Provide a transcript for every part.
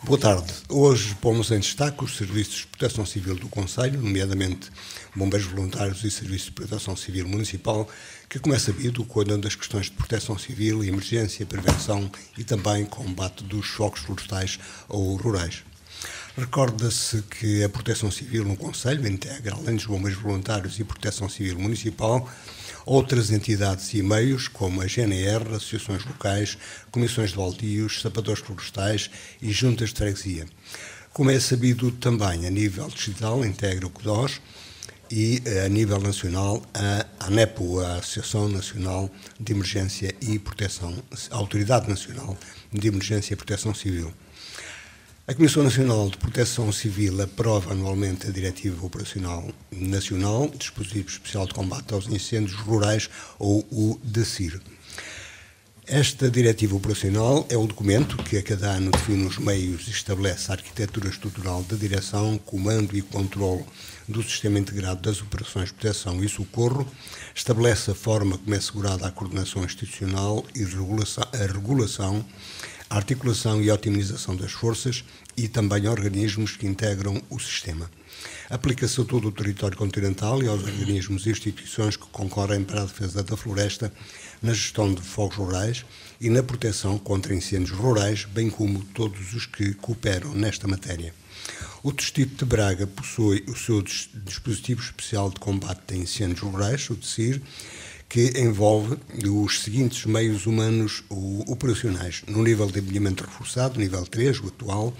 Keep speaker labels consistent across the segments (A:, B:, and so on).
A: Boa tarde. Hoje pomos em destaque os serviços de proteção civil do Concelho, nomeadamente bombeiros voluntários e serviços de proteção civil municipal, que, como é sabido, cuidam das questões de proteção civil, emergência, prevenção e também combate dos focos florestais ou rurais. Recorda-se que a proteção civil no Concelho integra, além dos bombeiros voluntários e proteção civil municipal, outras entidades e meios, como a GNR, associações locais, comissões de baldios, sapadores florestais e juntas de freguesia. Como é sabido também, a nível distrital, integra o CODOS e, a nível nacional, a ANEPO, a Associação Nacional de Emergência e Proteção, a Autoridade Nacional de Emergência e Proteção Civil. A Comissão Nacional de Proteção Civil aprova anualmente a Diretiva Operacional Nacional, Dispositivo Especial de Combate aos Incêndios Rurais, ou o DECIR. Esta Diretiva Operacional é o documento que a cada ano define os meios e estabelece a arquitetura estrutural de direção, comando e controle do Sistema Integrado das Operações de Proteção e Socorro, estabelece a forma como é assegurada a coordenação institucional e a regulação, a articulação e a otimização das forças e também organismos que integram o sistema. Aplica-se a todo o território continental e aos organismos e instituições que concorrem para a defesa da floresta, na gestão de fogos rurais e na proteção contra incêndios rurais, bem como todos os que cooperam nesta matéria. O Distrito de Braga possui o seu Dispositivo Especial de Combate a Incêndios Rurais, o DECIR, que envolve os seguintes meios humanos operacionais. No nível de empenhamento reforçado, nível 3, o atual,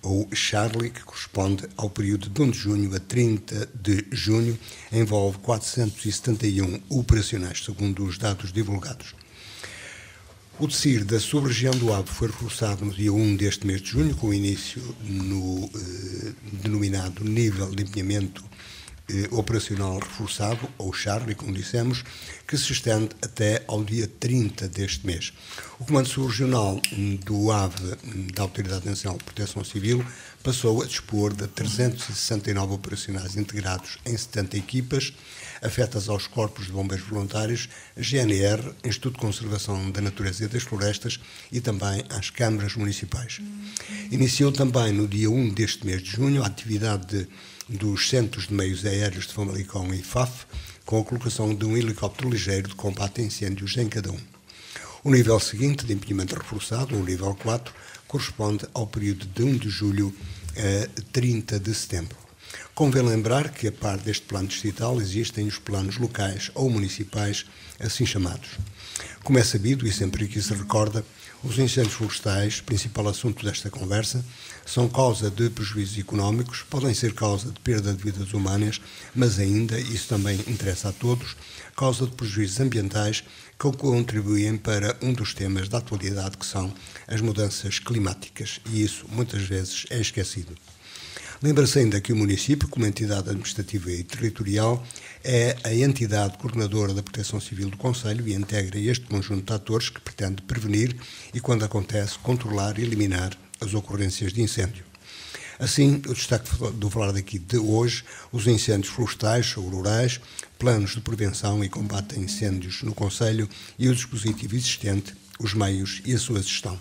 A: ou Charlie, que corresponde ao período de 1 de junho a 30 de junho, envolve 471 operacionais, segundo os dados divulgados. O DECIR da sub-região do Ave foi reforçado no dia 1 deste mês de junho, com início no denominado nível de empenhamento operacional reforçado, ou Charlie, como dissemos, que se estende até ao dia 30 deste mês. O Comando Subregional do AVE, da Autoridade Nacional de Proteção Civil, passou a dispor de 369 operacionais integrados em 70 equipas, afetas aos corpos de bombeiros voluntários, GNR, Instituto de Conservação da Natureza e das Florestas e também às câmaras municipais. Iniciou também no dia 1 deste mês de junho a atividade dos Centros de Meios Aéreos de Famalicão e FAF, com a colocação de um helicóptero ligeiro de combate a incêndios em cada um. O nível seguinte de empenhamento reforçado, o nível 4, corresponde ao período de 1 de julho a 30 de setembro. Convém lembrar que, a par deste plano distrital, existem os planos locais ou municipais, assim chamados. Como é sabido, e sempre que se recorda, os incêndios florestais, principal assunto desta conversa, são causa de prejuízos económicos, podem ser causa de perda de vidas humanas, mas ainda, isso também interessa a todos, causa de prejuízos ambientais que contribuem para um dos temas da atualidade, que são as mudanças climáticas, e isso muitas vezes é esquecido. Lembra-se ainda que o município, como entidade administrativa e territorial, é a entidade coordenadora da Proteção Civil do Concelho e integra este conjunto de atores que pretende prevenir e, quando acontece, controlar e eliminar as ocorrências de incêndio. Assim, eu destaco do falar daqui de hoje os incêndios florestais ou rurais, planos de prevenção e combate a incêndios no Concelho e o dispositivo existente, os meios e a sua gestão.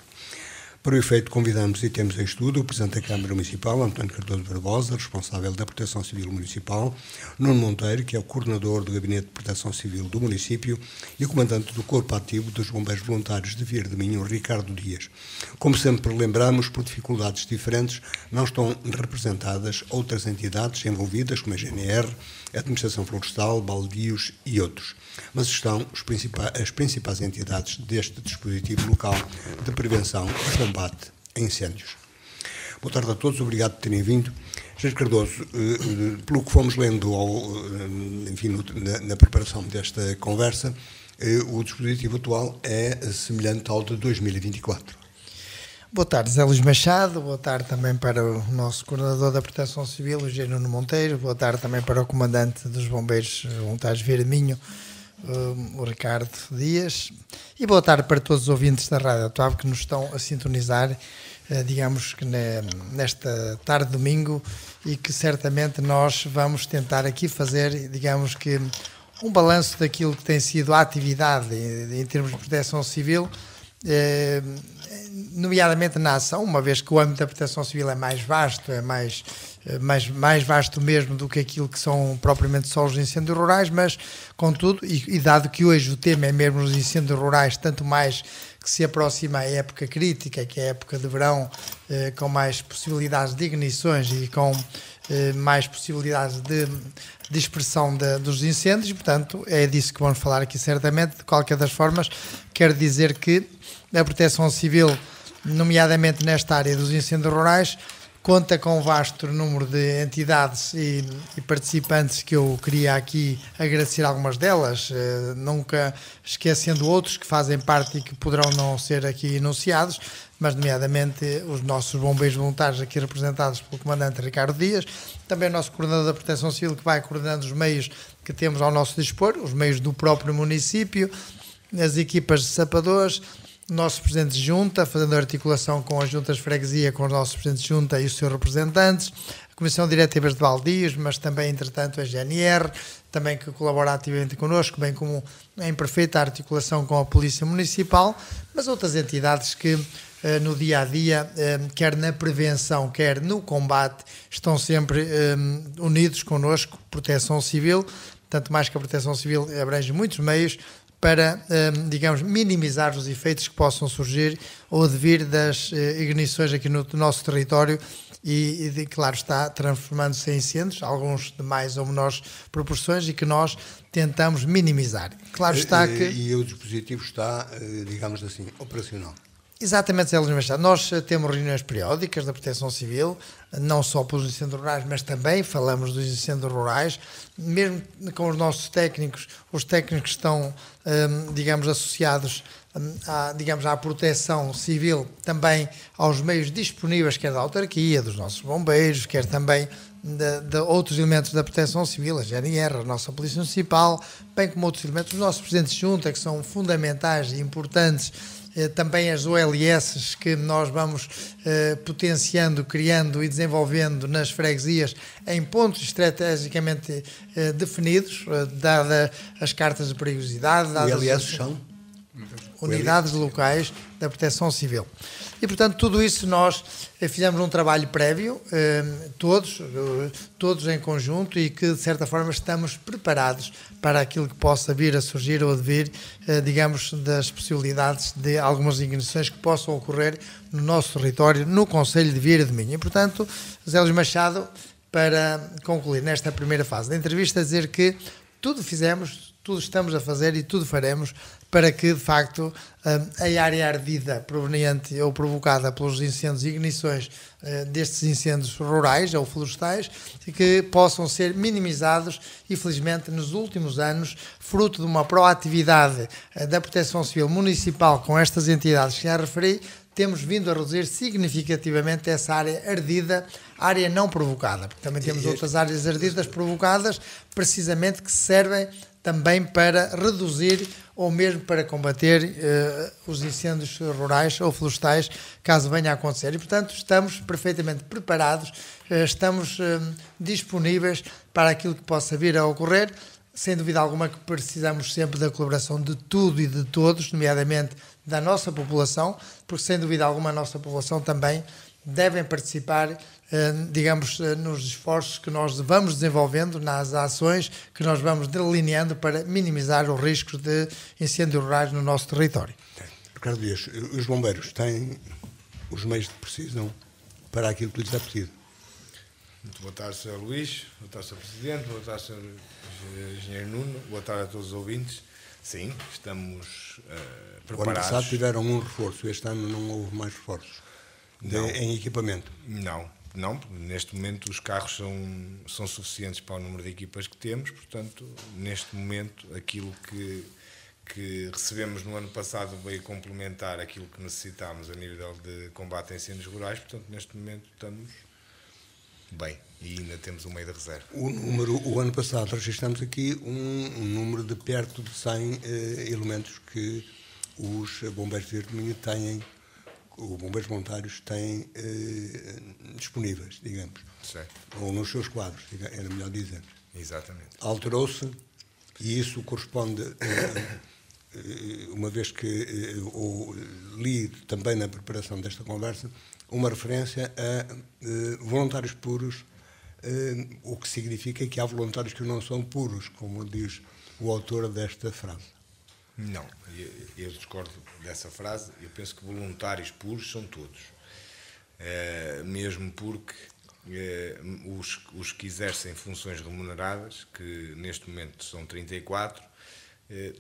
A: Para o efeito, convidamos e temos em estudo o Presidente da Câmara Municipal, António Cardoso Barbosa, responsável da Proteção Civil Municipal, Nuno Monteiro, que é o Coordenador do Gabinete de Proteção Civil do município, e o Comandante do Corpo Ativo dos Bombeiros Voluntários de Vier de Minho, Ricardo Dias. Como sempre lembramos, por dificuldades diferentes, não estão representadas outras entidades envolvidas, como a GNR, a Administração Florestal, baldios e outros, mas estão as principais entidades deste dispositivo local de prevenção e combate a incêndios. Boa tarde a todos, obrigado por terem vindo. Jorge Cardoso, pelo que fomos lendo na preparação desta conversa, o dispositivo atual é semelhante ao de 2024.
B: Boa tarde, Zé Luís Machado, boa tarde também para o nosso Coordenador da Proteção Civil, o Engenheiro Nuno Monteiro, boa tarde também para o Comandante dos Bombeiros Voluntários de Vier de Minho, o Ricardo Dias, e boa tarde para todos os ouvintes da Rádio Atual que nos estão a sintonizar, digamos que nesta tarde de domingo, e que certamente nós vamos tentar aqui fazer, digamos que, um balanço daquilo que tem sido a atividade em termos de proteção civil, nomeadamente na ação, uma vez que o âmbito da proteção civil é mais vasto, é mais vasto mesmo do que aquilo que são propriamente só os incêndios rurais, mas, contudo, e dado que hoje o tema é mesmo os incêndios rurais, tanto mais que se aproxima a época crítica, que é a época de verão, com mais possibilidades de ignições e com mais possibilidades de dispersão dos incêndios, portanto, é disso que vamos falar aqui certamente. De qualquer das formas, quero dizer que a Proteção Civil, nomeadamente nesta área dos incêndios rurais, conta com um vasto número de entidades e participantes que eu queria aqui agradecer algumas delas, nunca esquecendo outros que fazem parte e que poderão não ser aqui enunciados, mas nomeadamente os nossos bombeiros voluntários aqui representados pelo Comandante Ricardo Dias, também o nosso Coordenador da Proteção Civil que vai coordenando os meios que temos ao nosso dispor, os meios do próprio município, as equipas de sapadores, o nosso Presidente de Junta, fazendo articulação com as juntas de freguesia, com os nossos Presidentes de Junta e os seus representantes, a Comissão Diretiva de Baldios, mas também, entretanto, a GNR, também que colabora ativamente connosco, bem como em perfeita articulação com a Polícia Municipal, mas outras entidades que no dia-a-dia, quer na prevenção, quer no combate, estão sempre unidos connosco, Proteção Civil, tanto mais que a Proteção Civil abrange muitos meios, para, digamos, minimizar os efeitos que possam surgir ou advir das ignições aqui no nosso território e claro está, transformando-se em incêndios, alguns de mais ou menores proporções e que nós tentamos minimizar. Claro está que...
A: E o dispositivo está, digamos assim, operacional.
B: Exatamente, Zé Luís Machado. Nós temos reuniões periódicas da Proteção Civil, não só pelos incêndios rurais, mas também falamos dos incêndios rurais, mesmo com os nossos técnicos, os técnicos estão, digamos, associados à proteção civil, também aos meios disponíveis, quer da autarquia, dos nossos bombeiros, quer também de outros elementos da Proteção Civil, a GNR, a nossa Polícia Municipal, bem como outros elementos, os nossos Presidentes de Junta, que são fundamentais e importantes, também as OLS que nós vamos potenciando, criando e desenvolvendo nas freguesias em pontos estrategicamente definidos, dadas as cartas de perigosidade.
A: OLS são?
B: Unidades locais da Proteção Civil. E, portanto, tudo isso nós fizemos um trabalho prévio, todos em conjunto e que, de certa forma, estamos preparados para aquilo que possa vir a surgir ou advir, digamos, das possibilidades de algumas ignições que possam ocorrer no nosso território, no concelho de Vieira de Minho. E, portanto, Zé Luís Machado, para concluir nesta primeira fase da entrevista, dizer que tudo fizemos, tudo estamos a fazer e tudo faremos para que, de facto, a área ardida proveniente ou provocada pelos incêndios e ignições destes incêndios rurais ou florestais que possam ser minimizados e, felizmente, nos últimos anos, fruto de uma proatividade da Proteção Civil Municipal com estas entidades que já referi, temos vindo a reduzir significativamente essa área ardida, área não provocada, porque também temos outras áreas ardidas provocadas, precisamente que servem também para reduzir ou mesmo para combater os incêndios rurais ou florestais, caso venha a acontecer. E, portanto, estamos perfeitamente preparados, estamos disponíveis para aquilo que possa vir a ocorrer. Sem dúvida alguma que precisamos sempre da colaboração de tudo e de todos, nomeadamente da nossa população, porque sem dúvida alguma a nossa população também devem participar, digamos, nos esforços que nós vamos desenvolvendo, nas ações que nós vamos delineando para minimizar os riscos de incêndios rurais no nosso território.
A: Ricardo Dias, os bombeiros têm os meios que precisam para aquilo que lhes é pedido?
C: Muito boa tarde, Sr. Luís, boa tarde, Sr. Presidente, boa tarde, Sr. Engenheiro Nuno, boa tarde a todos os ouvintes. Sim, estamos preparados. O ano
A: passado tiveram um reforço, este ano não houve mais reforços em equipamento?
C: Não, neste momento os carros são suficientes para o número de equipas que temos, portanto, neste momento aquilo que recebemos no ano passado veio complementar aquilo que necessitámos a nível de combate a incêndios rurais, portanto, neste momento estamos bem e ainda temos um meio de reserva.
A: O ano passado registramos aqui um número de perto de 100 elementos que os bombeiros de Vieira de Minho têm, os bombeiros voluntários têm disponíveis, digamos.
C: Certo.
A: Ou nos seus quadros, era melhor dizer.
C: Exatamente.
A: Alterou-se e isso corresponde uma vez que li também na preparação desta conversa, uma referência a voluntários puros, o que significa que há voluntários que não são puros, como diz o autor desta frase.
C: Não, eu discordo dessa frase. Eu penso que voluntários puros são todos. Mesmo porque os que exercem funções remuneradas, que neste momento são 34,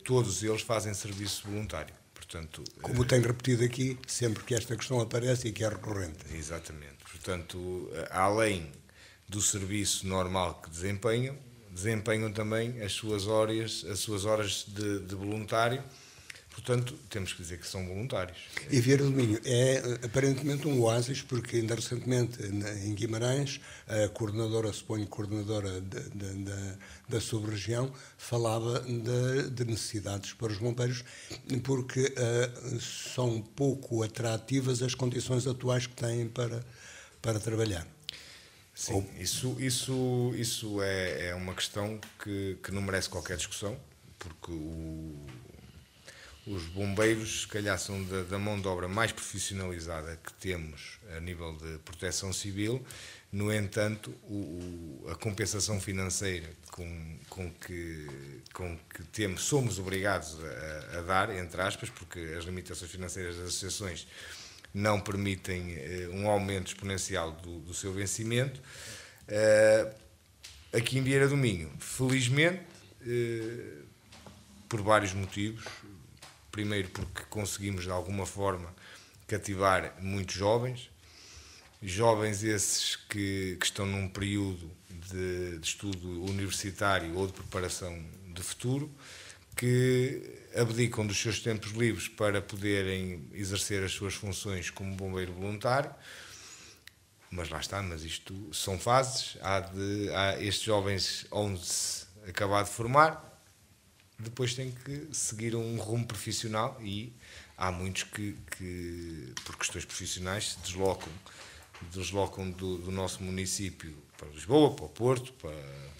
C: todos eles fazem serviço voluntário. Portanto,
A: como tenho repetido aqui, sempre que esta questão aparece e que é recorrente.
C: Exatamente. Portanto, além do serviço normal que desempenham também as suas horas de voluntário. Portanto, temos que dizer que são voluntários.
A: E Vieira do Minho é aparentemente um oásis, porque ainda recentemente em Guimarães, a coordenadora, suponho coordenadora da sub-região, falava de necessidades para os bombeiros, porque são pouco atrativas as condições atuais que têm para trabalhar.
C: Sim, isso é uma questão que não merece qualquer discussão, porque os bombeiros, se calhar, são da mão de obra mais profissionalizada que temos a nível de proteção civil. No entanto, a compensação financeira com que somos obrigados a dar, entre aspas, porque as limitações financeiras das associações não permitem um aumento exponencial do seu vencimento. Aqui em Vieira do Minho, felizmente, por vários motivos. Primeiro, porque conseguimos, de alguma forma, cativar muitos jovens esses que estão num período de estudo universitário ou de preparação de futuro, que abdicam dos seus tempos livres para poderem exercer as suas funções como bombeiro voluntário. Mas lá está, mas isto são fases. Há estes jovens onde-se acabar de formar, depois têm que seguir um rumo profissional, e há muitos que por questões profissionais, se deslocam do nosso município para Lisboa, para o Porto, para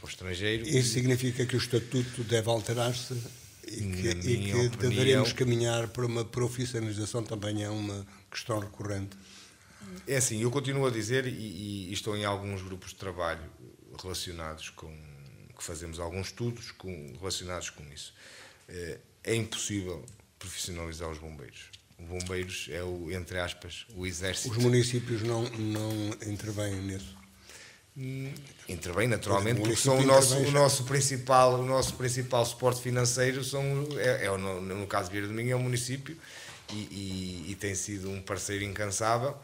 C: o estrangeiro.
A: Isso significa que o estatuto deve alterar-se e que deveríamos caminhar para uma profissionalização, também é uma questão recorrente.
C: É assim, eu continuo a dizer, e estou em alguns grupos de trabalho relacionados que fazemos alguns estudos relacionados com isso. É impossível profissionalizar os bombeiros. Os bombeiros é entre aspas, o exército.
A: Os municípios não intervêm nisso?
C: Intervém naturalmente, porque são o nosso principal suporte financeiro, no caso de Vieira do Minho, é o município, e tem sido um parceiro incansável.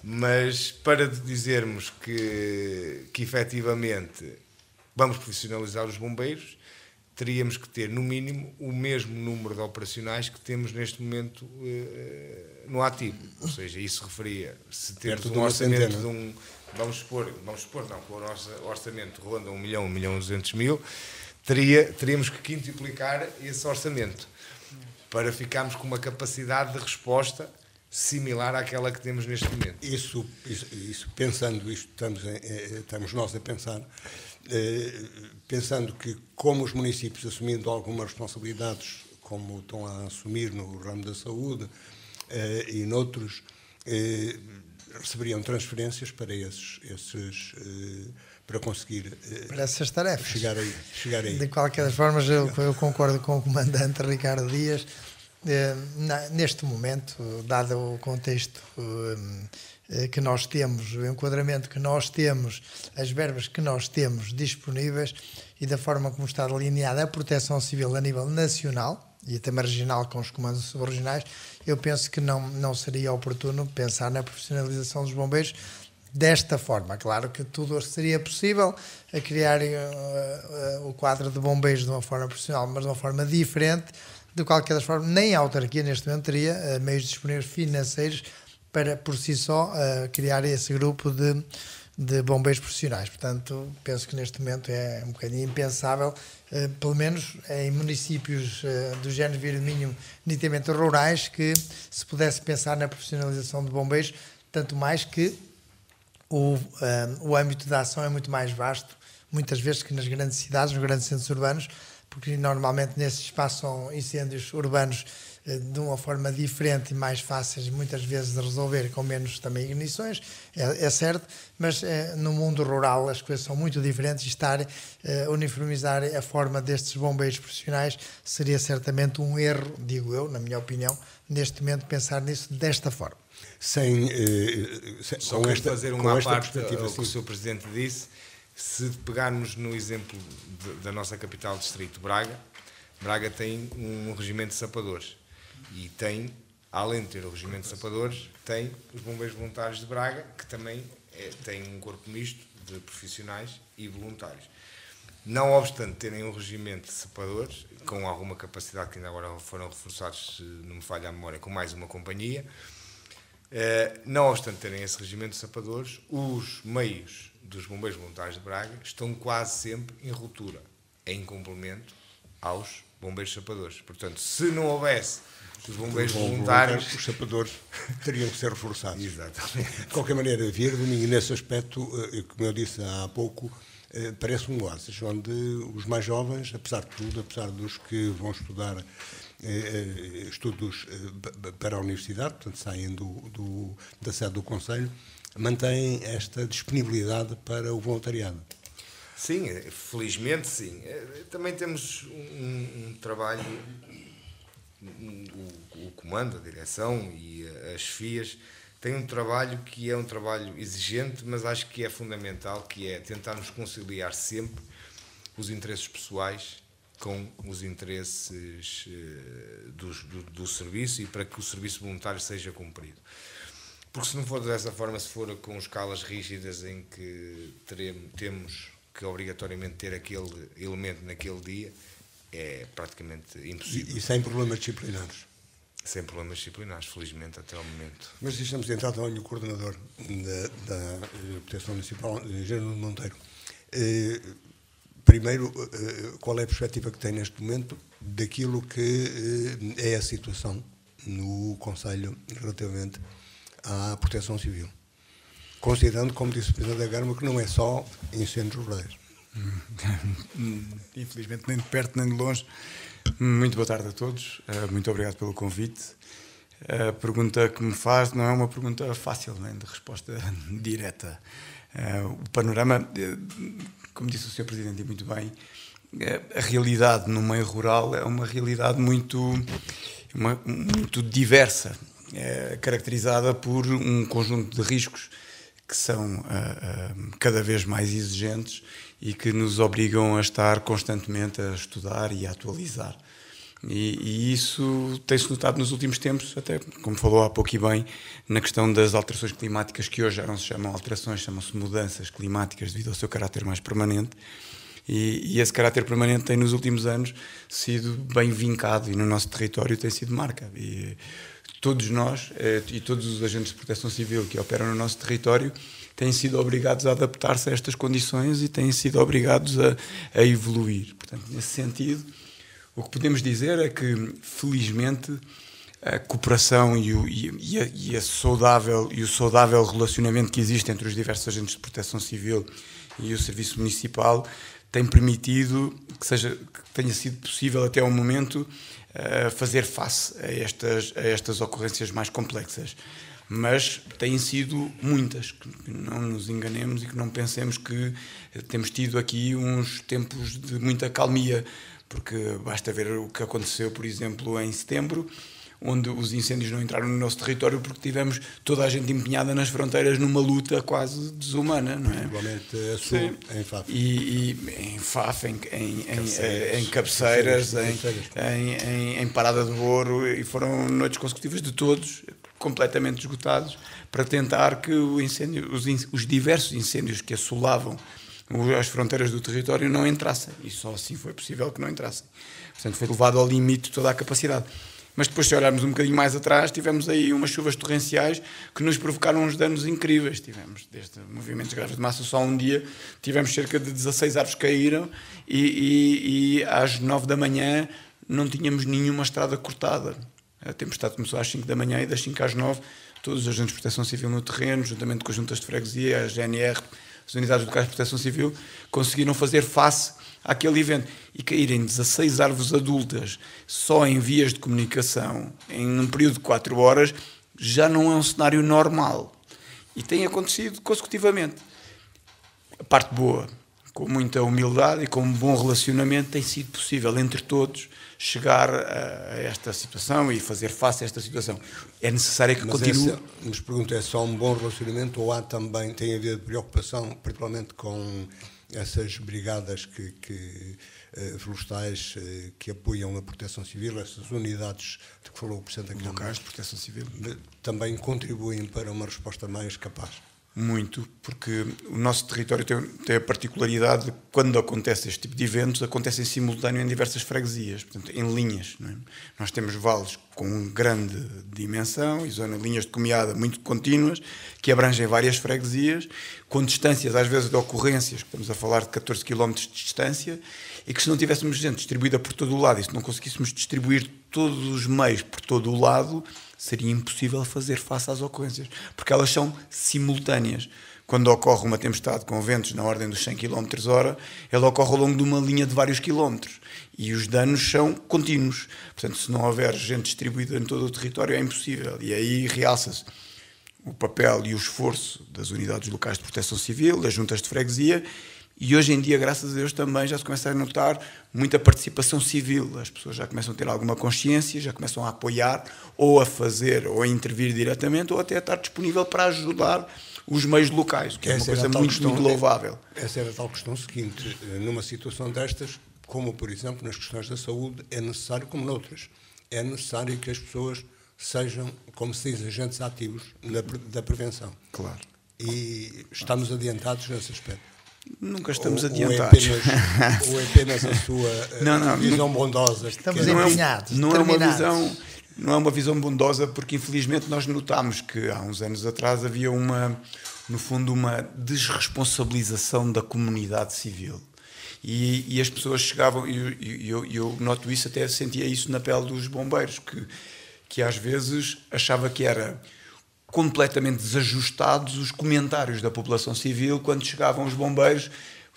C: Mas para dizermos que efetivamente vamos profissionalizar os bombeiros, teríamos que ter, no mínimo, o mesmo número de operacionais que temos neste momento no ativo. Ou seja, isso referia, se temos um orçamento de um... Vamos supor, não, com o nosso orçamento ronda 1 milhão, 1.200.000, teríamos que quintuplicar esse orçamento para ficarmos com uma capacidade de resposta similar àquela que temos neste momento.
A: Isso pensando isto, estamos nós a pensar, pensando que, como os municípios assumindo algumas responsabilidades, como estão a assumir no ramo da saúde e noutros, receberiam transferências para para conseguir
B: para essas tarefas
A: chegar aí.
B: De qualquer forma, eu concordo com o comandante Ricardo Dias. Neste momento, dado o contexto que nós temos, o enquadramento que nós temos, as verbas que nós temos disponíveis e da forma como está delineada a proteção civil a nível nacional e também regional com os comandos subregionais, eu penso que não seria oportuno pensar na profissionalização dos bombeiros desta forma. Claro que tudo seria possível, a criar o quadro de bombeiros de uma forma profissional, mas de uma forma diferente. De qualquer forma, nem a autarquia neste momento teria meios disponíveis financeiros para, por si só, criar esse grupo de bombeiros profissionais. Portanto, penso que neste momento é um bocadinho impensável, pelo menos em municípios do género Vieira do Minho, nitidamente rurais, que se pudesse pensar na profissionalização de bombeiros, tanto mais que o âmbito da ação é muito mais vasto, muitas vezes, que nas grandes cidades, nos grandes centros urbanos, porque normalmente nesses espaços são incêndios urbanos de uma forma diferente e mais fáceis muitas vezes de resolver, com menos também ignições, é certo, mas no mundo rural as coisas são muito diferentes e uniformizar a forma destes bombeiros profissionais seria certamente um erro, digo eu, na minha opinião, neste momento pensar nisso desta forma.
C: Só com fazer uma parte ao que o Sr. Presidente disse, se pegarmos no exemplo da nossa capital distrito, Braga tem um regimento de sapadores e tem, além de ter o regimento de sapadores, tem os bombeiros voluntários de Braga, que também tem um corpo misto de profissionais e voluntários. Não obstante terem um regimento de sapadores, com alguma capacidade, que ainda agora foram reforçados, se não me falha a memória, com mais uma companhia, não obstante terem esse regimento de sapadores, os meios dos bombeiros voluntários de Braga estão quase sempre em ruptura, em complemento aos bombeiros sapadores. Portanto, se não houvesse os bombeiros voluntários,
A: os sapadores teriam que ser reforçados.
C: Exatamente.
A: De qualquer maneira, Via Domingo, nesse aspecto, como eu disse há pouco, parece um oásis, onde os mais jovens, apesar de tudo, apesar dos que vão estudar estudos para a universidade, portanto saem da sede do Conselho, mantêm esta disponibilidade para o voluntariado.
C: Sim, felizmente sim. Também temos um trabalho, o comando, a direção e as FIAs têm um trabalho que é um trabalho exigente, mas acho que é fundamental, que é tentarmos conciliar sempre os interesses pessoais com os interesses do serviço e para que o serviço voluntário seja cumprido. Porque se não for dessa forma, se for com escalas rígidas em que temos que obrigatoriamente ter aquele elemento naquele dia, é praticamente impossível.
A: E sem problemas disciplinares?
C: Sem problemas disciplinares, felizmente, até ao momento.
A: Mas deixamos de entrar também no coordenador da Proteção Municipal, Jerónimo Monteiro. Primeiro, qual é a perspectiva que tem neste momento daquilo que é a situação no Conselho relativamente à Proteção Civil? Considerando, como disse o Presidente da Câmara, que não é só incêndios rurais.
D: Infelizmente, nem de perto nem de longe. Muito boa tarde a todos. Muito obrigado pelo convite. A pergunta que me faz não é uma pergunta fácil, nem de resposta direta. O panorama, como disse o Sr. Presidente e muito bem, a realidade no meio rural é uma realidade muito diversa, caracterizada por um conjunto de riscos que são cada vez mais exigentes e que nos obrigam a estar constantemente a estudar e a atualizar. E isso tem-se notado nos últimos tempos, até como falou há pouco e bem, na questão das alterações climáticas, que hoje já não se chamam alterações, chamam-se mudanças climáticas devido ao seu caráter mais permanente. E esse caráter permanente tem nos últimos anos sido bem vincado e no nosso território tem sido marca. E todos nós e todos os agentes de proteção civil que operam no nosso território têm sido obrigados a adaptar-se a estas condições e têm sido obrigados a evoluir. Portanto, nesse sentido, o que podemos dizer é que, felizmente, a cooperação e o saudável relacionamento que existe entre os diversos agentes de proteção civil e o Serviço Municipal tem permitido que tenha sido possível até ao momento fazer face a estas ocorrências mais complexas. Mas têm sido muitas, que não nos enganemos e que não pensemos que temos tido aqui uns tempos de muita calmia, porque basta ver o que aconteceu, por exemplo, em setembro, onde os incêndios não entraram no nosso território porque tivemos toda a gente empenhada nas fronteiras numa luta quase desumana, não é?
A: Igualmente a sul, em FAF.
D: E em FAF, em Cabeceiras, em Parada do Ouro, e foram noites consecutivas de todos, completamente esgotados, para tentar que os diversos incêndios que assolavam as fronteiras do território não entrassem. E só assim foi possível que não entrassem. Portanto, foi levado ao limite toda a capacidade. Mas depois, se olharmos um bocadinho mais atrás, tivemos aí umas chuvas torrenciais que nos provocaram uns danos incríveis. Tivemos, desde movimentos graves de massa, só um dia, tivemos cerca de 16 árvores que caíram e às 9 da manhã não tínhamos nenhuma estrada cortada. A tempestade começou às 5 da manhã e das 5 às 9 todos os agentes de proteção civil no terreno, juntamente com as juntas de freguesia, a GNR, as unidades locais de proteção civil conseguiram fazer face àquele evento. E caírem 16 árvores adultas só em vias de comunicação, em um período de 4 horas, já não é um cenário normal. E tem acontecido consecutivamente. A parte boa, com muita humildade e com um bom relacionamento, tem sido possível, entre todos, chegar a esta situação e fazer face a esta situação. É necessário que continue...
A: Mas pergunto, é só um bom relacionamento ou há também, tem havido preocupação, particularmente com essas brigadas florestais que apoiam a proteção civil, essas unidades de que falou o Presidente da Câmara,
D: locais de proteção civil,
A: também contribuem para uma resposta mais capaz?
D: Muito, porque o nosso território tem a particularidade de, quando acontece este tipo de eventos, acontece em simultâneo em diversas freguesias, portanto, em linhas. Não é? Nós temos vales com grande dimensão e linhas de comiada muito contínuas, que abrangem várias freguesias, com distâncias, às vezes, de ocorrências, que estamos a falar de 14 km de distância, e que se não tivéssemos gente distribuída por todo o lado, e se não conseguíssemos distribuir todos os meios por todo o lado, seria impossível fazer face às ocorrências, porque elas são simultâneas. Quando ocorre uma tempestade com ventos na ordem dos 100 km/h, ela ocorre ao longo de uma linha de vários quilómetros e os danos são contínuos. Portanto, se não houver gente distribuída em todo o território, é impossível. E aí realça-se o papel e o esforço das unidades locais de proteção civil, das juntas de freguesia. E hoje em dia, graças a Deus, também já se começa a notar muita participação civil. As pessoas já começam a ter alguma consciência, já começam a apoiar, ou a fazer, ou a intervir diretamente, ou até a estar disponível para ajudar os meios locais, que é uma coisa muito louvável.
A: Essa era a tal questão seguinte. Numa situação destas, como por exemplo nas questões da saúde, é necessário, como noutras, é necessário que as pessoas sejam, como se diz, agentes ativos da prevenção.
D: Claro.
A: E estamos adiantados nesse aspecto.
D: Nunca estamos adiantados.
A: Ou é apenas a sua visão bondosa?
B: Estamos empenhados.
D: Não é uma visão bondosa, porque infelizmente nós notámos que há uns anos atrás havia no fundo, uma desresponsabilização da comunidade civil. E as pessoas chegavam, e eu noto isso, até sentia isso na pele dos bombeiros, que às vezes achava que era completamente desajustados os comentários da população civil quando chegavam os bombeiros,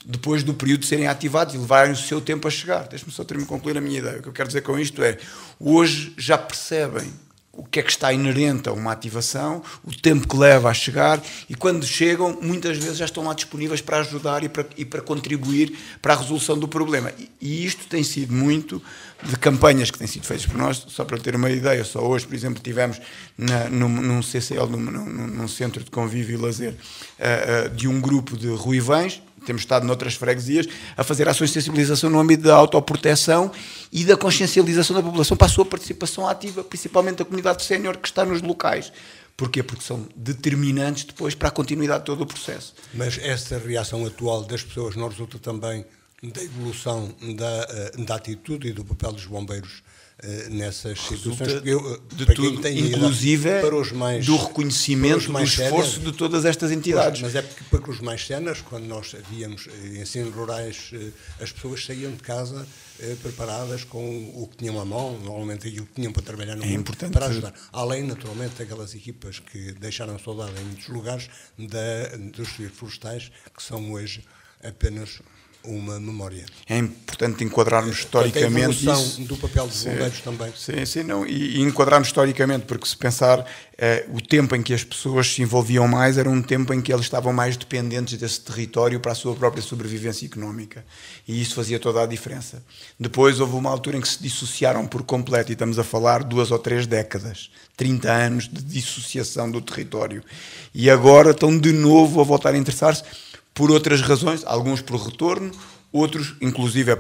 D: depois do período de serem ativados e levarem o seu tempo a chegar. Deixe-me só concluir a minha ideia. O que eu quero dizer com isto é, hoje já percebem o que é que está inerente a uma ativação, o tempo que leva a chegar, e quando chegam, muitas vezes já estão lá disponíveis para ajudar e para contribuir para a resolução do problema. E isto tem sido muito de campanhas que têm sido feitas por nós. Só para ter uma ideia, só hoje, por exemplo, tivemos num CCL, num centro de convívio e lazer, de um grupo de ruivães. Temos estado noutras freguesias a fazer ações de sensibilização no âmbito da autoproteção e da consciencialização da população para a sua participação ativa, principalmente da comunidade sénior que está nos locais. Porquê? Porque são determinantes depois para a continuidade de todo o processo.
A: Mas essa reação atual das pessoas não resulta também da evolução da atitude e do papel dos bombeiros nessas situações,
D: de tudo, inclusive para os mais, do reconhecimento do esforço de todas estas entidades.
A: Mas é porque para os mais séniores, quando nós víamos ensinos rurais, as pessoas saíam de casa preparadas com o que tinham à mão, normalmente aquilo que tinham para trabalhar no mundo, para ajudar. Além, naturalmente, daquelas equipas que deixaram saudade em muitos lugares dos serviços florestais, que são hoje apenas uma memória.
D: É importante enquadrarmos historicamente
A: a evolução do papel dos bombeiros também.
D: Sim, não, e enquadrarmos historicamente, porque se pensar o tempo em que as pessoas se envolviam mais era um tempo em que eles estavam mais dependentes desse território para a sua própria sobrevivência económica, e isso fazia toda a diferença. Depois houve uma altura em que se dissociaram por completo, e estamos a falar 2 ou 3 décadas, 30 anos de dissociação do território, e agora estão de novo a voltar a interessar-se por outras razões, alguns por retorno, outros, inclusive,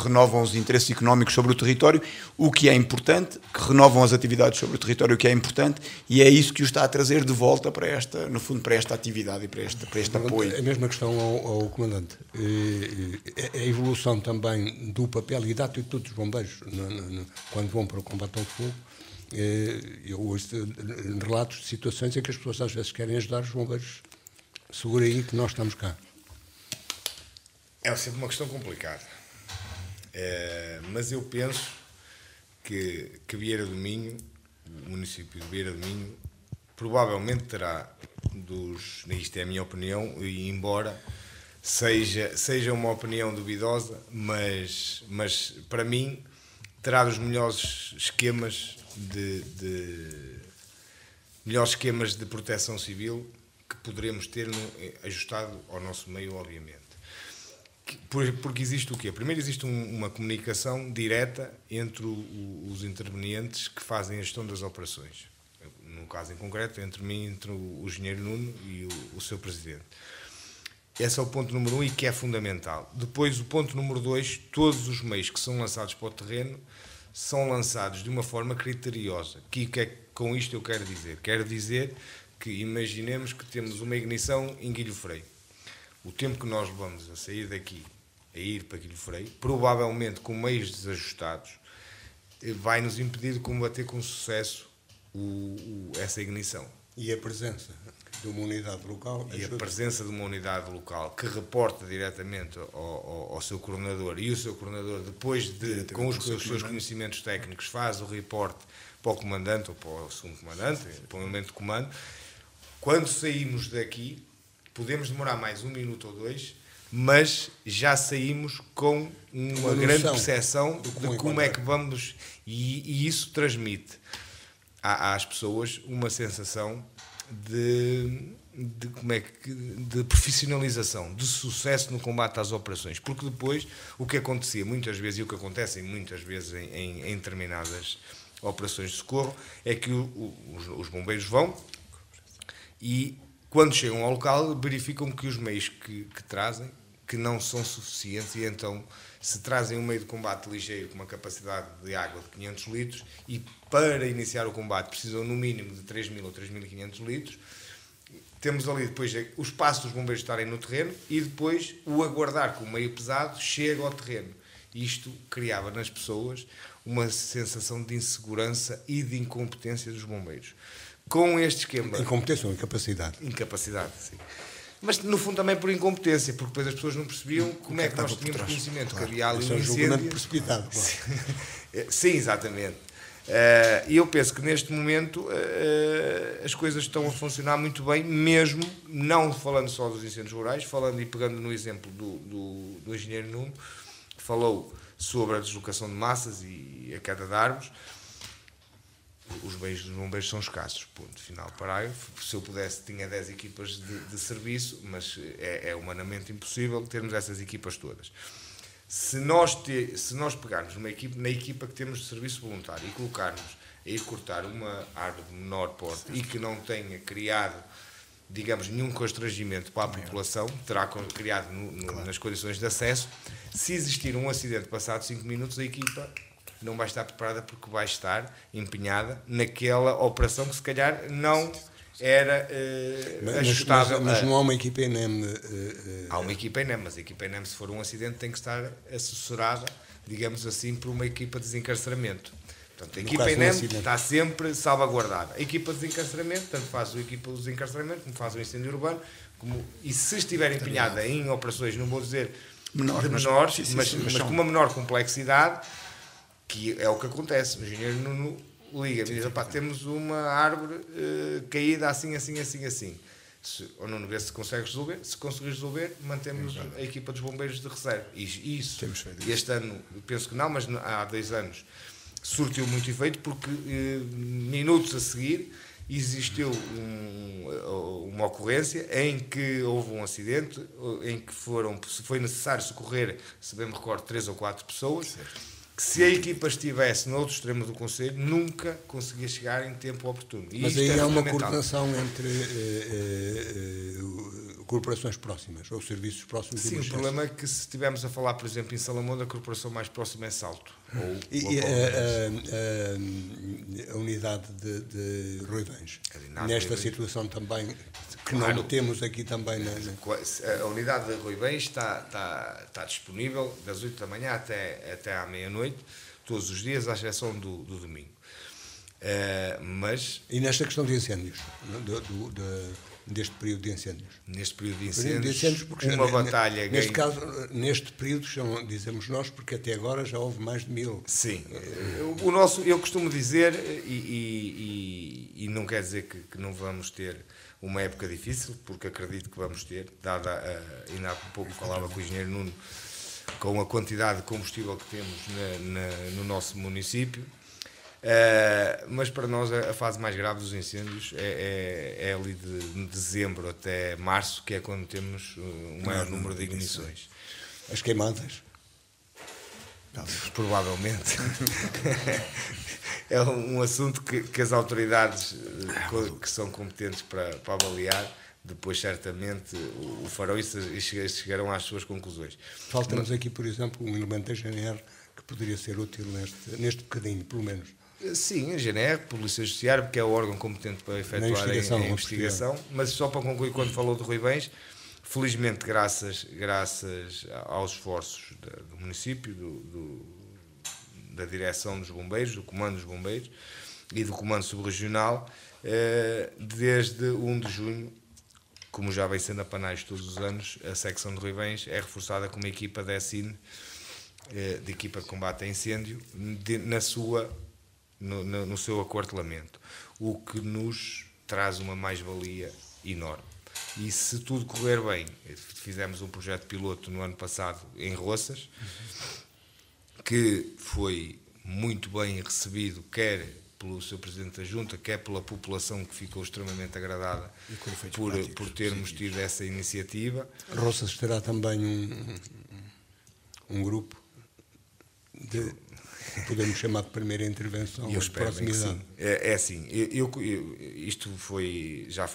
D: renovam os interesses económicos sobre o território, o que é importante, que renovam as atividades sobre o território, o que é importante, e é isso que os está a trazer de volta para esta, no fundo, para esta atividade e para este apoio.
A: A mesma questão ao comandante. A evolução também do papel e da atitude dos bombeiros quando vão para o combate ao fogo. Eu ouço relatos de situações em que as pessoas às vezes querem ajudar os bombeiros. Segura aí que nós estamos cá.
C: É sempre uma questão complicada. Mas eu penso que Vieira do Minho, o município de Vieira do Minho, provavelmente terá isto é a minha opinião, e embora seja uma opinião duvidosa, mas para mim terá dos melhores esquemas de proteção civil que poderemos ter ajustado ao nosso meio, obviamente. Porque existe o quê? Primeiro existe uma comunicação direta entre os intervenientes que fazem a gestão das operações. No caso em concreto, entre mim, entre o engenheiro Nuno e o seu presidente. Esse é o ponto número 1 e que é fundamental. Depois, o ponto número 2, todos os meios que são lançados para o terreno são lançados de uma forma criteriosa. Com isto eu quero dizer? Quero dizer que imaginemos que temos uma ignição em Guilho Freio. O tempo que nós levamos a sair daqui, a ir para Guilho Freio, provavelmente com meios desajustados, vai nos impedir de combater com sucesso essa ignição.
A: E a presença de uma unidade local
C: a presença de uma unidade local que reporta diretamente ao seu coordenador, e o seu coordenador, depois com os seus conhecimentos técnicos, faz o reporte para o comandante ou para o segundo comandante, para o elemento de comando. Quando saímos daqui, podemos demorar mais 1 minuto ou 2, mas já saímos com uma grande percepção de como é que vamos, e isso transmite às pessoas uma sensação de profissionalização, de sucesso no combate às operações, porque depois o que acontecia muitas vezes, e o que acontece muitas vezes em determinadas operações de socorro, é que os bombeiros vão e quando chegam ao local verificam que os meios que trazem que não são suficientes, e então se trazem um meio de combate ligeiro com uma capacidade de água de 500 litros e para iniciar o combate precisam no mínimo de 3.000 ou 3.500 litros, temos ali depois o espaço dos bombeiros estarem no terreno e depois o aguardar que o meio pesado chega ao terreno. Isto criava nas pessoas uma sensação de insegurança e de incompetência dos bombeiros. Com este esquema...
A: Incompetência ou incapacidade?
C: Incapacidade, sim. Mas no fundo também por incompetência, porque depois as pessoas não percebiam como é que nós tínhamos conhecimento, que havia ali um incêndio.
A: Precipitado, claro.
C: Sim, exatamente. E eu penso que neste momento as coisas estão a funcionar muito bem, mesmo não falando só dos incêndios rurais, falando e pegando no exemplo do engenheiro Nuno, que falou sobre a deslocação de massas e a queda de árvores. Os meios dos bombeiros são escassos, ponto final, parágrafo. Se eu pudesse, tinha 10 equipas de serviço, mas é humanamente impossível termos essas equipas todas. Se nós pegarmos na equipa que temos de serviço voluntário e colocarmos a ir cortar uma árvore de menor porte e que não tenha criado, digamos, nenhum constrangimento para a população, terá criado nas condições de acesso, se existir um acidente passado 5 minutos, a equipa não vai estar preparada porque vai estar empenhada naquela operação que se calhar não era ajustável.
A: Mas não há uma equipa ENEM?
C: Há uma equipa ENEM, mas a equipa ENEM, se for um acidente, tem que estar assessorada, digamos assim, por uma equipa de desencarceramento. Portanto, a equipa ENEM está sempre salvaguardada. A equipa de desencarceramento, tanto faz a equipa de desencarceramento como faz o incêndio urbano, e se estiver empenhada em operações, não vou dizer menores, mas com uma menor complexidade, que é o que acontece. O engenheiro Nuno liga-me e diz: temos uma árvore caída assim. O Nuno vê se consegue resolver. Se conseguir resolver, mantemos a equipa dos bombeiros de reserva. E isso, este ano, penso que não, mas há 2 anos, surtiu muito efeito, porque minutos a seguir existiu uma ocorrência em que houve um acidente, em que foi necessário socorrer, se bem me recordo, 3 ou 4 pessoas. Certo. Que se a equipa estivesse no outro extremo do Conselho, nunca conseguia chegar em tempo oportuno.
A: Mas aí há uma coordenação entre corporações próximas, ou serviços próximos.
C: Sim, o problema é que se estivermos a falar, por exemplo, em Salamonda, a corporação mais próxima é Salto.
A: A unidade de Ruivães, nesta situação também, que não temos aqui também.
C: A unidade de Ruivães está disponível das 8 da manhã até à meia-noite, todos os dias, à exceção do domingo.
A: E nesta questão de incêndios, deste período de incêndios?
C: Neste período de incêndios, uma batalha...
A: Neste caso, neste período, dizemos nós, porque até agora já houve mais de 1000.
C: Sim. Eu costumo dizer, e não quer dizer que não vamos ter uma época difícil, porque acredito que vamos ter, dada, ainda há pouco falava com o engenheiro Nuno, com a quantidade de combustível que temos no nosso município. Mas para nós a fase mais grave dos incêndios é ali de dezembro até março, que é quando temos o maior número de ignições.
A: As queimadas?
C: Provavelmente. É um assunto que as autoridades que são competentes para avaliar, depois certamente o farão e chegarão às suas conclusões.
A: Falta-nos aqui, por exemplo, um elemento da GNR que poderia ser útil neste bocadinho, pelo menos.
C: Sim, a GNR, Polícia Judiciária, porque é o órgão competente para efetuar a investigação. Mas só para concluir, quando falou de Rui Bens, felizmente, graças aos esforços do município, da direção dos bombeiros, do comando dos bombeiros e do comando subregional, desde 1 de junho, como já vem sendo apanagem todos os anos, a secção de Rui Bens é reforçada com uma equipa da ESIN, de equipa de combate a incêndio, no seu aquartelamento, o que nos traz uma mais-valia enorme. E se tudo correr bem, fizemos um projeto piloto no ano passado em Roças, que foi muito bem recebido, quer pelo Sr. Presidente da Junta, quer pela população, que ficou extremamente agradada por termos tido essa iniciativa.
A: Roças terá também um grupo de... podemos chamar de primeira intervenção,
C: eu espero
A: proximidade.
C: sim. É assim, isto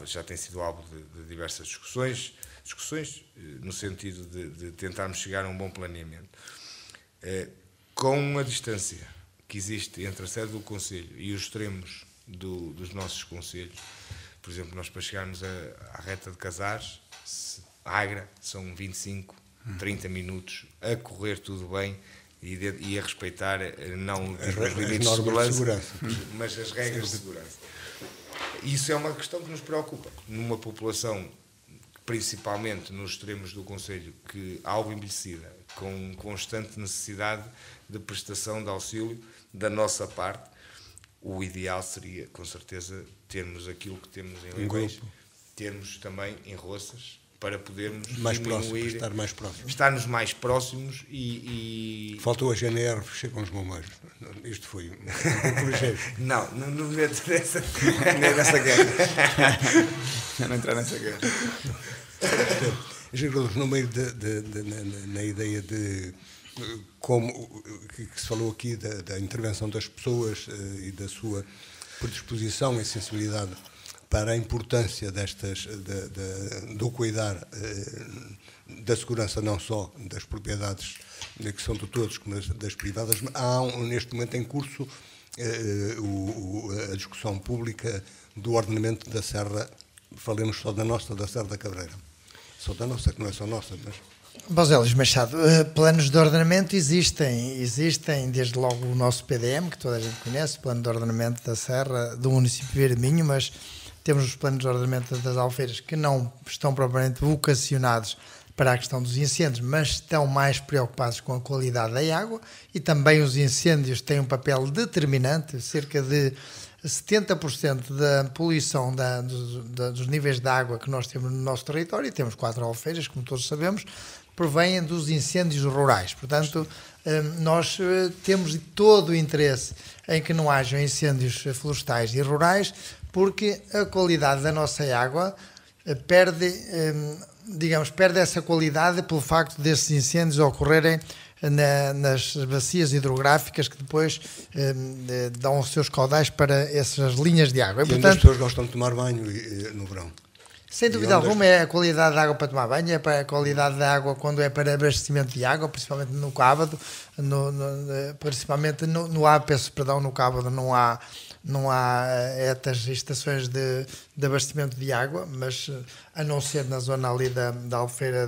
C: já tem sido alvo de diversas discussões no sentido de tentarmos chegar a um bom planeamento. Com a distância que existe entre a sede do Conselho e os extremos dos nossos conselhos, por exemplo, nós para chegarmos à reta de Casares, Agra, são 25, 30 minutos a correr tudo bem, e a respeitar não os limites de segurança, mas as regras de segurança. Isso é uma questão que nos preocupa. Numa população, principalmente nos extremos do Conselho, que algo envelhecida, com constante necessidade de prestação de auxílio da nossa parte, o ideal seria, com certeza, termos aquilo que temos em Leões, termos também em Roças, para podermos diminuir, estarmos mais próximos e...
A: Faltou a GNR, chegam os bombeiros. Isto foi um ligeiro.
C: Não meto nessa guerra.
D: Não entrar nessa guerra.
A: No meio na ideia de como que se falou aqui da intervenção das pessoas e da sua predisposição e sensibilidade para a importância do cuidar da segurança, não só das propriedades que são de todos, como das privadas. Há neste momento em curso a discussão pública do ordenamento da Serra. Falemos só da Serra da Cabreira. Só da nossa, que não é só nossa, mas...
B: Boselis Machado, planos de ordenamento existem desde logo o nosso PDM, que toda a gente conhece, Plano de Ordenamento da Serra, do município de Vieira de Minho, mas temos os planos de ordenamento das Albufeiras que não estão propriamente vocacionados para a questão dos incêndios, mas estão mais preocupados com a qualidade da água, e também os incêndios têm um papel determinante. Cerca de 70% da poluição dos níveis de água que nós temos no nosso território, e temos 4 albufeiras, como todos sabemos, provêm dos incêndios rurais. Portanto, nós temos todo o interesse em que não hajam incêndios florestais e rurais, porque a qualidade da nossa água perde essa qualidade pelo facto desses incêndios ocorrerem nas bacias hidrográficas, que depois dão os seus caudais para essas linhas de água.
A: E portanto, as pessoas gostam de tomar banho no verão.
B: Sem dúvida alguma, é a qualidade da água para tomar banho, é a qualidade da água quando é para abastecimento de água, principalmente no Cábado, no Cábado não há estas estações de abastecimento de água, mas a não ser na zona ali da Albufeira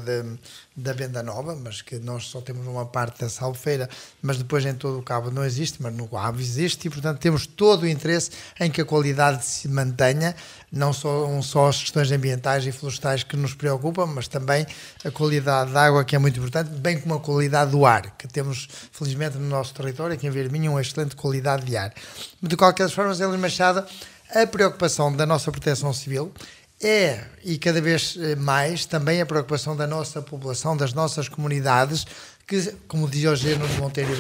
B: da Venda Nova, mas que nós só temos uma parte dessa albufeira, mas depois em todo o Cabo não existe, mas no Cabo existe, e portanto temos todo o interesse em que a qualidade se mantenha, não só as questões ambientais e florestais que nos preocupam, mas também a qualidade da água, que é muito importante, bem como a qualidade do ar, que temos felizmente no nosso território, aqui em Vieira de Minho, uma excelente qualidade de ar. De qualquer forma, Zé Luís Machado, a preocupação da nossa Proteção Civil e cada vez mais, também a preocupação da nossa população, das nossas comunidades, que, como diz hoje Nuno Monteiro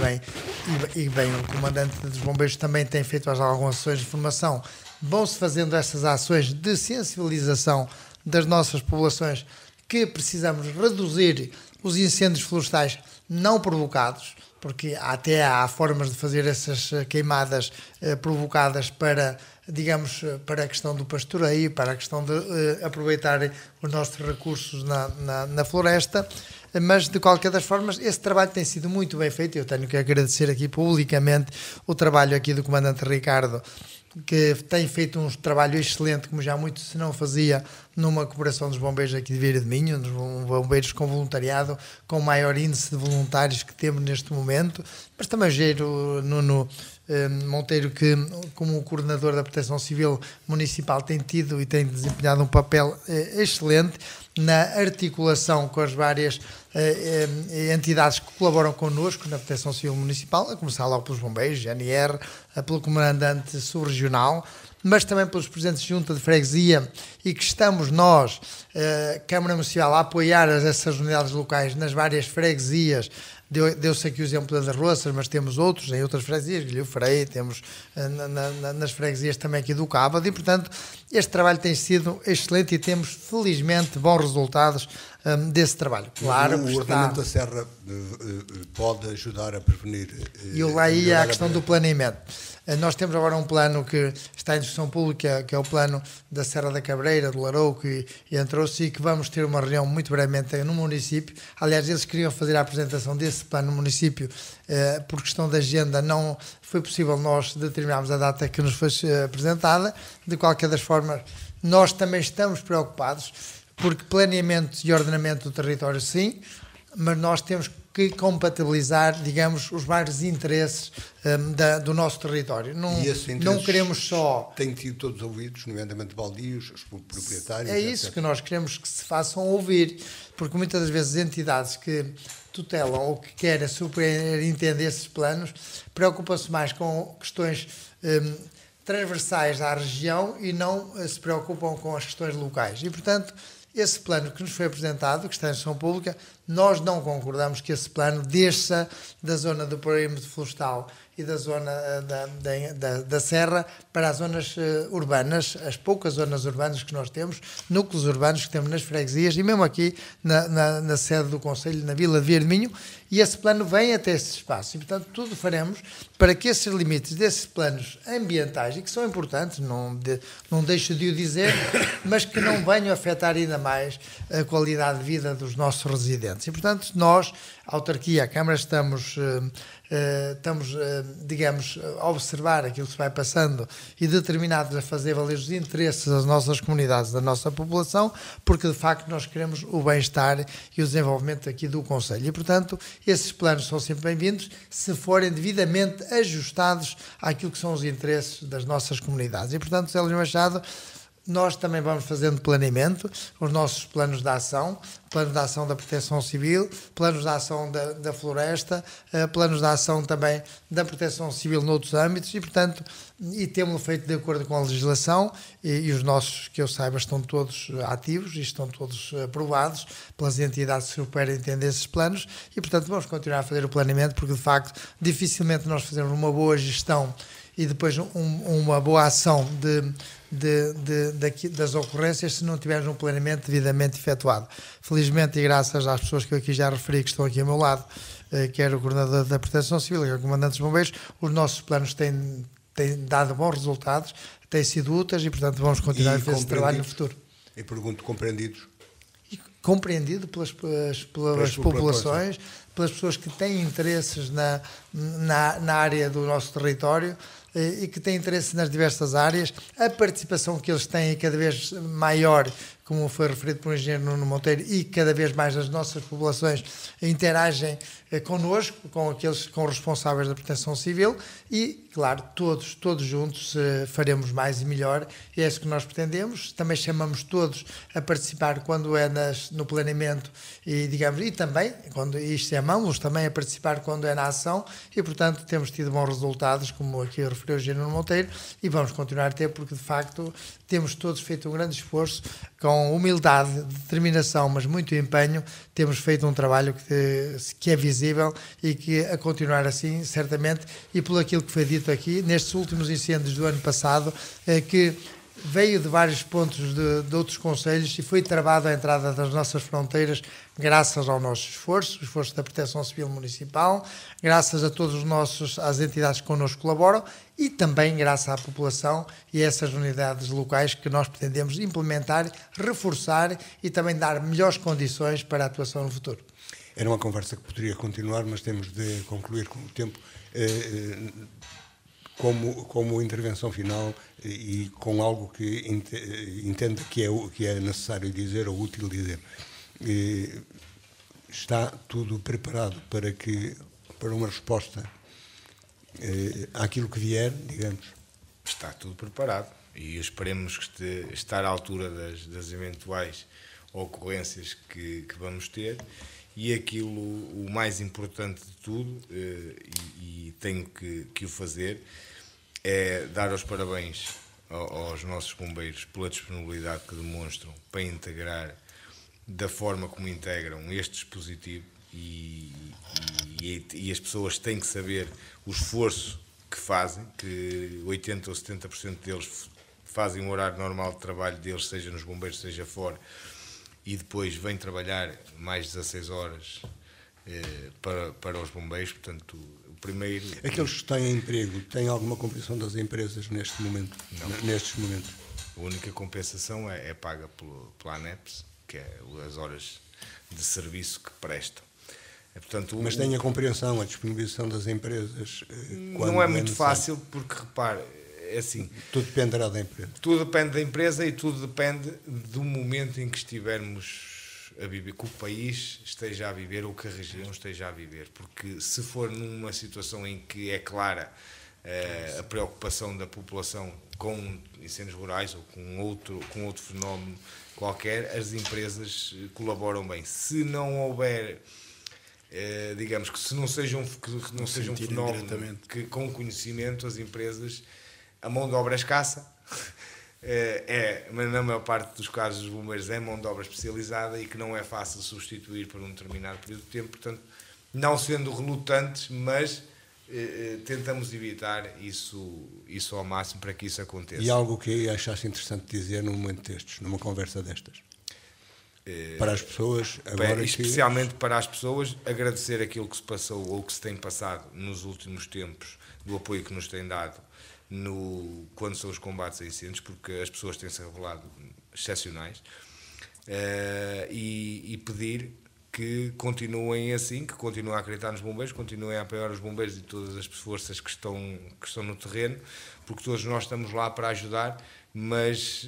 B: e bem o comandante dos bombeiros também tem feito algumas ações de formação, vão-se fazendo essas ações de sensibilização das nossas populações que precisamos reduzir os incêndios florestais não provocados, porque até há formas de fazer essas queimadas provocadas para, digamos, para a questão do pastoreio, para a questão de aproveitar os nossos recursos na floresta, mas de qualquer das formas esse trabalho tem sido muito bem feito. Eu tenho que agradecer aqui publicamente o trabalho aqui do comandante Ricardo, que tem feito um trabalho excelente, como já muito se não fazia numa cooperação dos bombeiros aqui de Vieira de Minho, dos bombeiros com voluntariado, com o maior índice de voluntários que temos neste momento, mas também o Nuno Monteiro, que como coordenador da Proteção Civil Municipal tem tido e tem desempenhado um papel excelente na articulação com as várias entidades que colaboram connosco na Proteção Civil Municipal, a começar logo pelos bombeiros, GNR, pelo comandante subregional, mas também pelos presidentes de junta de freguesia, e que estamos nós, Câmara Municipal, a apoiar essas unidades locais nas várias freguesias. Deu-se aqui o exemplo das Roças, mas temos outros em outras freguesias, Guilherme Freire, temos nas freguesias também aqui do Cábado, e portanto este trabalho tem sido excelente e temos felizmente bons resultados desse trabalho. Claro,
A: o ordenamento da serra pode ajudar a prevenir.
B: E lá ia a questão do planeamento. Nós temos agora um plano que está em discussão pública, que é o plano da Serra da Cabreira, do Larou, que entrou-se, e que vamos ter uma reunião muito brevemente no município. Aliás, eles queriam fazer a apresentação desse plano no município, por questão da agenda não foi possível nós determinarmos a data que nos foi apresentada. De qualquer das formas, nós também estamos preocupados, porque planeamento e ordenamento do território sim, mas nós temos que compatibilizar, digamos, os vários interesses do nosso território. Não queremos só...
A: Têm tido todos ouvidos, nomeadamente baldios, os proprietários...
B: É isso que nós queremos que se façam ouvir, porque muitas das vezes entidades que tutelam ou que querem superentender esses planos preocupam-se mais com questões transversais à região e não se preocupam com as questões locais. E, portanto, esse plano que nos foi apresentado, que está em discussão pública, nós não concordamos que esse plano desça da zona do perímetro florestal e da zona da serra para as zonas urbanas, as poucas zonas urbanas que nós temos, núcleos urbanos que temos nas freguesias e mesmo aqui na sede do Conselho, na Vila de Vieira de Minho, e esse plano vem até esse espaço. E, portanto, tudo faremos para que esses limites desses planos ambientais, e que são importantes, não deixo de o dizer, mas que não venham afetar ainda mais a qualidade de vida dos nossos residentes. E, portanto, nós, a autarquia, a Câmara, estamos digamos, a observar aquilo que se vai passando e determinados a fazer valer os interesses das nossas comunidades, da nossa população, porque de facto nós queremos o bem-estar e o desenvolvimento aqui do Conselho. E, portanto, esses planos são sempre bem-vindos se forem devidamente ajustados àquilo que são os interesses das nossas comunidades. E, portanto, Zé Luís Machado, nós também vamos fazendo planeamento, os nossos planos de ação, planos de ação da Proteção Civil, planos de ação da floresta, planos de ação também da Proteção Civil noutros âmbitos e, portanto, temos feito de acordo com a legislação e os nossos, que eu saiba, estão todos ativos e estão todos aprovados pelas entidades que superintendem esses planos e, portanto, vamos continuar a fazer o planeamento porque, de facto, dificilmente nós fazemos uma boa gestão e depois uma boa ação das ocorrências se não tivermos um planeamento devidamente efetuado. Felizmente, e graças às pessoas que eu aqui já referi, que estão aqui ao meu lado, quer o coordenador da Proteção Civil, quer o comandante dos bombeiros, os nossos planos têm dado bons resultados, têm sido úteis e, portanto, vamos continuar a fazer esse trabalho no futuro.
A: E pergunto, compreendidos?
B: Compreendido pelas populações, pelas pessoas que têm interesses na área do nosso território e que têm interesse nas diversas áreas. A participação que eles têm é cada vez maior, como foi referido por engenheiro Nuno Monteiro, e cada vez mais as nossas populações interagem connosco, com os responsáveis da Proteção Civil e, claro, todos juntos faremos mais e melhor, e é isso que nós pretendemos. Também chamamos todos a participar quando é nas no planeamento e, digamos, e também, quando isto é mão-los, também a participar quando é na ação e, portanto, temos tido bons resultados, como aqui referiu o Gino Monteiro, e vamos continuar a ter, porque, de facto, temos todos feito um grande esforço, com humildade, determinação, mas muito empenho, temos feito um trabalho que é visível e que, a continuar assim, certamente, e por aquilo que foi dito aqui, nestes últimos incêndios do ano passado, que veio de vários pontos de outros concelhos e foi travado a entrada das nossas fronteiras graças ao nosso esforço, o esforço da Proteção Civil Municipal, graças a todos as entidades que connosco colaboram e também graças à população e a essas unidades locais que nós pretendemos implementar, reforçar e também dar melhores condições para a atuação no futuro.
A: Era uma conversa que poderia continuar, mas temos de concluir com o tempo. Como intervenção final e com algo que entenda que é necessário dizer ou útil dizer. Está tudo preparado para uma resposta àquilo que vier, digamos?
C: Está tudo preparado e esperemos que estar à altura das eventuais ocorrências que vamos ter. E aquilo, o mais importante de tudo, e tenho que o fazer, é dar os parabéns aos nossos bombeiros pela disponibilidade que demonstram para integrar da forma como integram este dispositivo e as pessoas têm que saber o esforço que fazem, que 80% ou 70% deles fazem o horário normal de trabalho deles, seja nos bombeiros, seja fora, e depois vêm trabalhar mais 16 horas para os bombeiros. Portanto, o primeiro...
A: Aqueles que têm emprego, têm alguma compensação das empresas neste momento?
C: Não.
A: Nestes momentos?
C: A única compensação é paga pela ANEPS, que é as horas de serviço que prestam. Portanto,
A: mas tem a compreensão, a disponibilização das empresas?
C: Não é muito fácil, porque, repare, é assim...
A: Tudo dependerá da empresa.
C: Tudo depende da empresa e tudo depende do momento em que estivermos a viver, que o país esteja a viver ou que a região esteja a viver. Porque se for numa situação em que é clara a preocupação da população com incêndios rurais ou com outro fenómeno qualquer, as empresas colaboram bem. Se não houver... digamos que se não seja um fenómeno que, com conhecimento, as empresas, a mão de obra é escassa, mas na maior parte dos casos dos bombeiros é mão de obra especializada e que não é fácil substituir por um determinado período de tempo. Portanto, não sendo relutantes, mas tentamos evitar isso ao máximo para que isso aconteça.
A: E algo que achasse interessante dizer num momento destes, numa conversa destas? Para as pessoas, agora
C: especialmente para as pessoas, agradecer aquilo que se passou ou que se tem passado nos últimos tempos, do apoio que nos têm dado quando são os combates a incêndios, porque as pessoas têm-se revelado excepcionais, e pedir que continuem assim, que continuem a acreditar nos bombeiros, continuem a apoiar os bombeiros e todas as forças que estão no terreno, porque todos nós estamos lá para ajudar. Mas,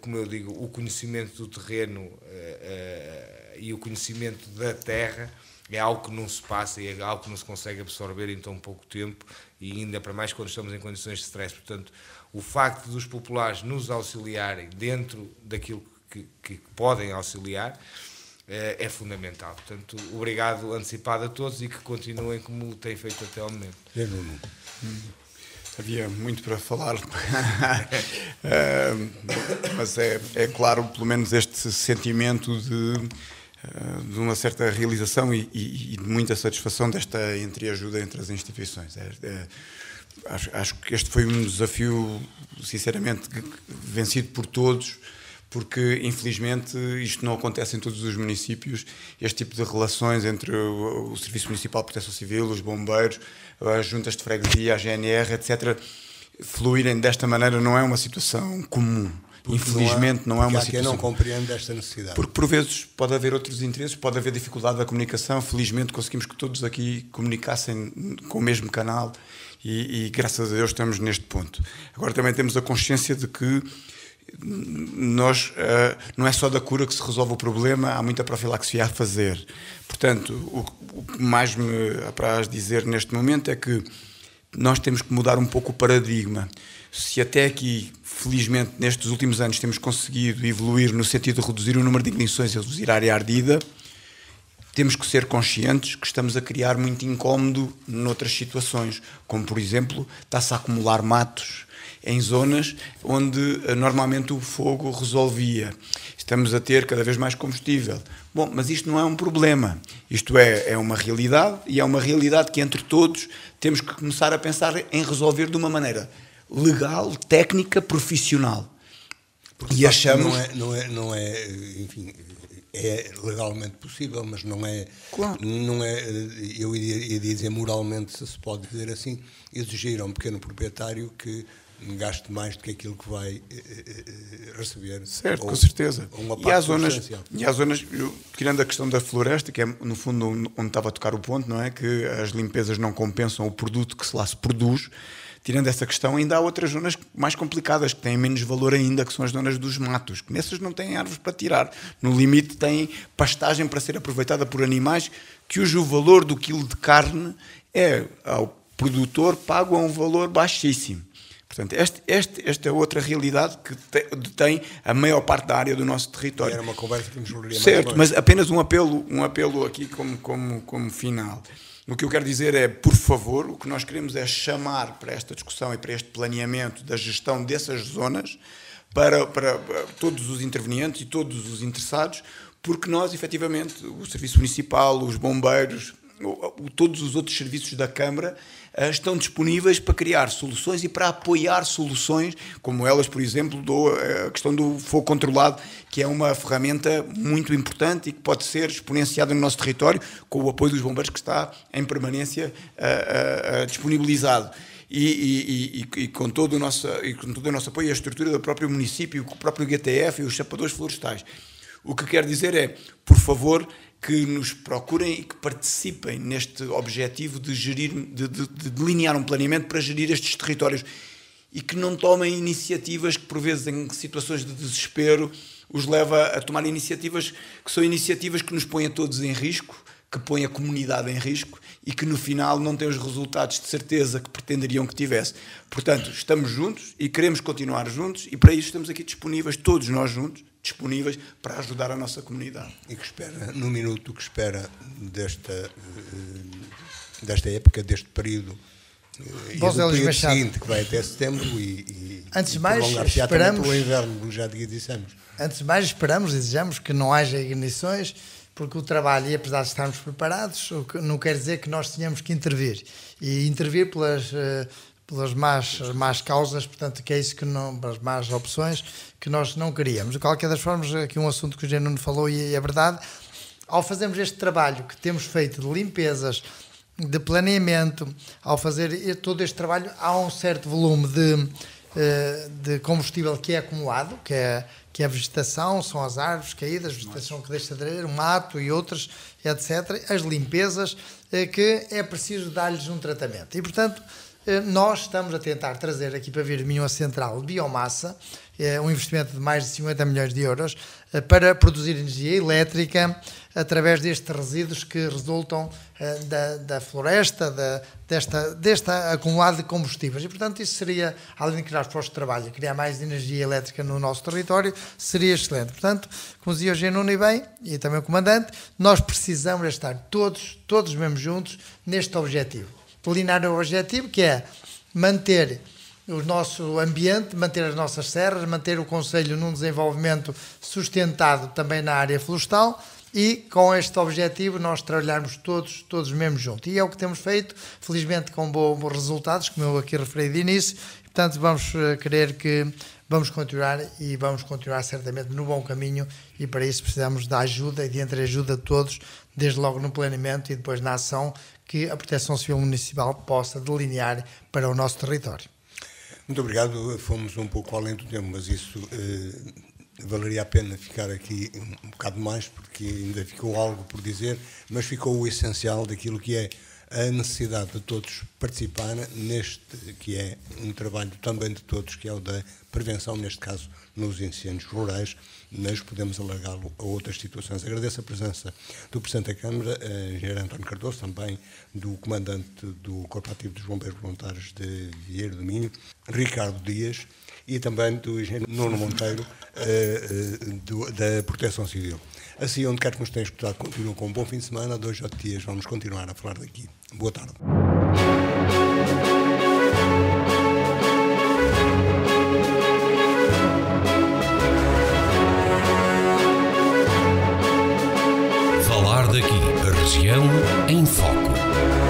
C: como eu digo, o conhecimento do terreno e o conhecimento da terra é algo que não se passa e é algo que não se consegue absorver em tão pouco tempo, e ainda para mais quando estamos em condições de stress. Portanto, o facto dos populares nos auxiliarem dentro daquilo que podem auxiliar é fundamental. Portanto, obrigado antecipado a todos e que continuem como têm feito até ao momento.
D: Havia muito para falar, mas é claro, pelo menos, este sentimento de uma certa realização e de muita satisfação desta entreajuda entre as instituições. Acho que este foi um desafio, sinceramente, vencido por todos, porque, infelizmente, isto não acontece em todos os municípios. Este tipo de relações entre o Serviço Municipal de Proteção Civil, os bombeiros, as juntas de freguesia, a GNR, etc., fluírem desta maneira não é uma situação comum. Porque infelizmente não é uma situação.
A: Quem não compreende esta necessidade.
D: Porque, por vezes, pode haver outros interesses, pode haver dificuldade da comunicação. Felizmente, conseguimos que todos aqui comunicassem com o mesmo canal e graças a Deus, estamos neste ponto. Agora, também temos a consciência de que nós, não é só da cura que se resolve o problema, há muita profilaxia a fazer. Portanto, o que mais me apraz dizer neste momento é que nós temos que mudar um pouco o paradigma. Se até aqui, felizmente, nestes últimos anos temos conseguido evoluir no sentido de reduzir o número de ignições e reduzir a área ardida, temos que ser conscientes que estamos a criar muito incómodo noutras situações, como, por exemplo, está-se a acumular matos em zonas onde normalmente o fogo resolvia. Estamos a ter cada vez mais combustível. Bom, mas isto não é um problema. Isto é uma realidade, e é uma realidade que entre todos temos que começar a pensar em resolver de uma maneira legal, técnica, profissional.
A: Porque
D: e achamos...
A: Não é, enfim, é legalmente possível, mas não é,
D: claro.
A: Não é, eu ia dizer moralmente, se pode dizer assim, exigir a um pequeno proprietário que gaste mais do que aquilo que vai receber.
D: Certo, com certeza.
A: E há
D: zonas, tirando a questão da floresta, que é no fundo onde estava a tocar o ponto, não é? Que as limpezas não compensam o produto que lá se produz. Tirando essa questão, ainda há outras zonas mais complicadas, que têm menos valor ainda, que são as zonas dos matos, que nessas não têm árvores para tirar. No limite têm pastagem para ser aproveitada por animais, cujo valor do quilo de carne é ao produtor pago a um valor baixíssimo. Portanto, esta é outra realidade que detém a maior parte da área do nosso território.
A: Era uma conversa que nos levaria
D: certo,
A: mais
D: mas apenas um apelo aqui como final. O que eu quero dizer é, por favor, o que nós queremos é chamar para esta discussão e para este planeamento da gestão dessas zonas para todos os intervenientes e todos os interessados, porque nós, efetivamente, o Serviço Municipal, os bombeiros, todos os outros serviços da Câmara estão disponíveis para criar soluções e para apoiar soluções, como elas, por exemplo, a questão do fogo controlado, que é uma ferramenta muito importante e que pode ser exponenciada no nosso território com o apoio dos bombeiros que está em permanência disponibilizado. E com todo o nosso apoio à estrutura do próprio município, com o próprio GTF e os chapadores florestais. O que quero dizer é, por favor, que nos procurem e que participem neste objetivo de gerir, de delinear um planeamento para gerir estes territórios e que não tomem iniciativas que, por vezes, em situações de desespero, os leva a tomar iniciativas que são iniciativas que nos põem a todos em risco, que põem a comunidade em risco e que, no final, não têm os resultados de certeza que pretenderiam que tivesse. Portanto, estamos juntos e queremos continuar juntos e, para isso, estamos aqui disponíveis, todos nós juntos, disponíveis para ajudar a nossa comunidade.
A: E que espera, no minuto que espera desta época, deste período, e do período seguinte, que vai até setembro, e
B: antes de mais,
A: esperamos pelo inverno, como já dissemos.
B: Antes de mais, esperamos e desejamos que não haja ignições, porque o trabalho, e apesar de estarmos preparados, não quer dizer que nós tenhamos que intervir. E intervir pelas más causas, portanto, que é isso que não, pelas más opções que nós não queríamos. De qualquer das formas, aqui um assunto que o Jean Nuno falou e é verdade, ao fazermos este trabalho que temos feito de limpezas, de planeamento, ao fazer todo este trabalho, há um certo volume de combustível que é acumulado, que é a vegetação, são as árvores caídas, a vegetação que deixa de aderir, o mato e outras, etc. As limpezas, que é preciso dar-lhes um tratamento. E, portanto, nós estamos a tentar trazer aqui para Virminho a central de biomassa, um investimento de mais de 50 milhões de euros, para produzir energia elétrica através destes resíduos que resultam da floresta, desta acumulado de combustíveis. E, portanto, isso seria, além de criar os postos de trabalho, criar mais energia elétrica no nosso território, seria excelente. Portanto, como dizia o Jean Nuno e bem, e também o Comandante, nós precisamos de estar todos mesmo juntos neste objetivo. Delinear o objetivo, que é manter o nosso ambiente, manter as nossas serras, manter o Concelho num desenvolvimento sustentado também na área florestal e, com este objetivo, nós trabalharmos todos mesmo juntos. E é o que temos feito, felizmente com bons resultados, como eu aqui referi de início, e, portanto, vamos querer que vamos continuar certamente no bom caminho e para isso precisamos da ajuda e de entreajuda de todos, desde logo no planeamento e depois na ação que a Proteção Civil Municipal possa delinear para o nosso território.
A: Muito obrigado, fomos um pouco além do tempo, mas isso valeria a pena ficar aqui um bocado mais, porque ainda ficou algo por dizer, mas ficou o essencial daquilo que é a necessidade de todos participar neste, que é um trabalho também de todos, que é o da prevenção, neste caso, nos incêndios rurais, mas podemos alargá-lo a outras situações. Agradeço a presença do Presidente da Câmara, Engenheiro António Cardoso, também do Comandante do Corpo Ativo dos Bombeiros Voluntários de Vieira do Minho, Ricardo Dias, e também do Engenheiro Nuno Monteiro, da Proteção Civil. Assim, onde quer que nos tenham escutado, continuam com um bom fim de semana. 2 ou 3 dias vamos continuar a falar daqui. Boa tarde.
E: Falar daqui, a região em foco.